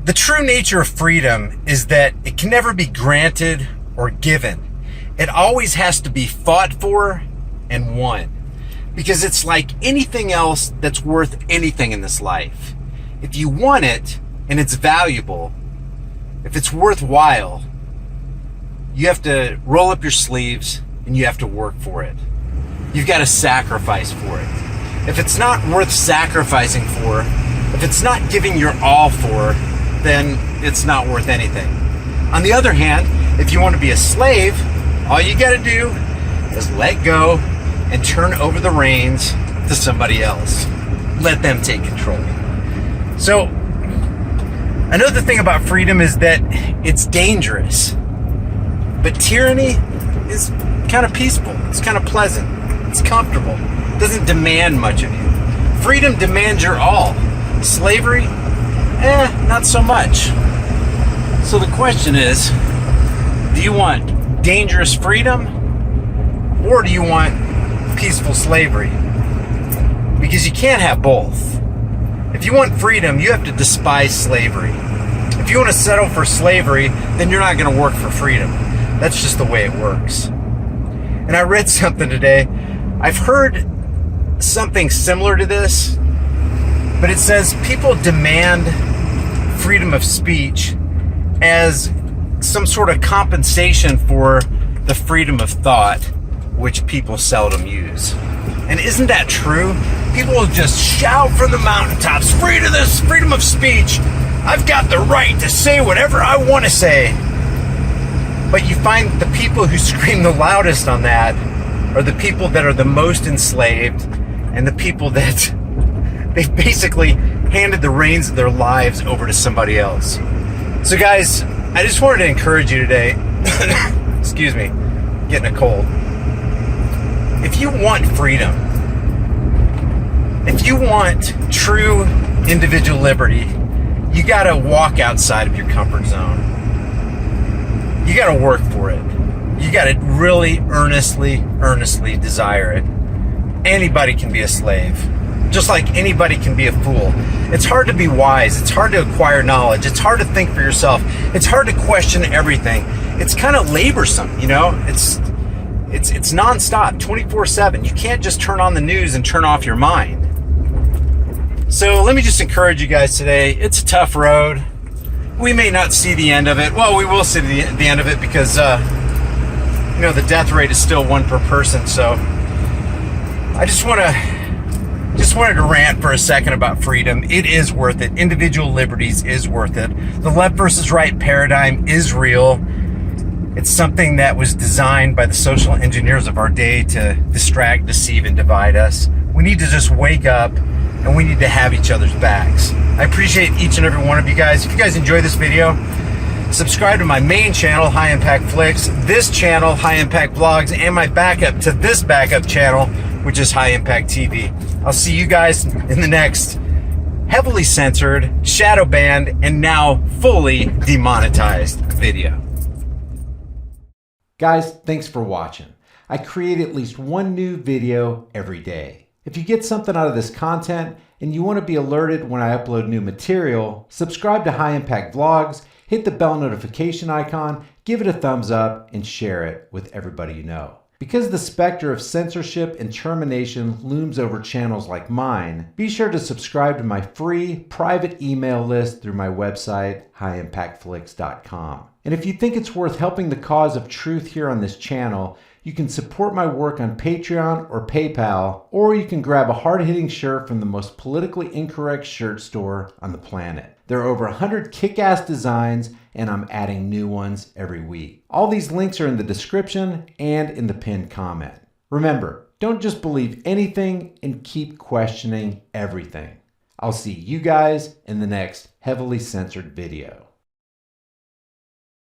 The true nature of freedom is that it can never be granted or given. It always has to be fought for and won. Because it's like anything else that's worth anything in this life. If you want it and it's valuable, if it's worthwhile, you have to roll up your sleeves and you have to work for it. You've got to sacrifice for it. If it's not worth sacrificing for, if it's not giving your all for, then it's not worth anything. On the other hand, if you want to be a slave, all you got to do is let go and turn over the reins to somebody else. Let them take control. So, another thing about freedom is that it's dangerous. But tyranny is kind of peaceful. It's kind of pleasant. It's comfortable. It doesn't demand much of you. Freedom demands your all. Slavery, not so much. So the question is, do you want dangerous freedom or do you want peaceful slavery? Because you can't have both. If you want freedom, you have to despise slavery. If you want to settle for slavery, then you're not going to work for freedom. That's just the way it works. And I read something today. I've heard something similar to this, but it says people demand freedom of speech as some sort of compensation for the freedom of thought, which people seldom use. And isn't that true? People will just shout from the mountaintops, freedom of speech. I've got the right to say whatever I want to say. But you find the people who scream the loudest on that are the people that are the most enslaved and the people that they've basically handed the reins of their lives over to somebody else. So guys, I just wanted to encourage you today. Excuse me, getting a cold. If you want freedom, if you want true individual liberty, you got to walk outside of your comfort zone. You got to work for it. You got to really earnestly desire it. Anybody can be a slave, just like anybody can be a fool. It's hard to be wise. It's hard to acquire knowledge. It's hard to think for yourself. It's hard to question everything. It's kind of laborsome, you know? It's nonstop, 24/7. You can't just turn on the news and turn off your mind. So let me just encourage you guys today. It's a tough road. We may not see the end of it. Well, we will see the end of it because, the death rate is still 1 per person. So I just wanted to rant for a second about freedom. It is worth it. Individual liberties is worth it. The left versus right paradigm is real. It's something that was designed by the social engineers of our day to distract, deceive, and divide us. We need to just wake up and we need to have each other's backs. I appreciate each and every one of you guys. If you guys enjoy this video, subscribe to my main channel, High Impact Flicks, this channel, High Impact Vlogs, and my backup to this backup channel, which is High Impact TV. I'll see you guys in the next heavily censored, shadow banned, and now fully demonetized video. Guys, thanks for watching. I create at least one new video every day. If you get something out of this content and you want to be alerted when I upload new material, subscribe to High Impact Vlogs, hit the bell notification icon, give it a thumbs up, and share it with everybody you know. Because the specter of censorship and termination looms over channels like mine, be sure to subscribe to my free private email list through my website, highimpactflix.com. And if you think it's worth helping the cause of truth here on this channel, you can support my work on Patreon or PayPal, or you can grab a hard-hitting shirt from the most politically incorrect shirt store on the planet. There are over 100 kick-ass designs, and I'm adding new ones every week. All these links are in the description and in the pinned comment. Remember, don't just believe anything and keep questioning everything. I'll see you guys in the next heavily censored video.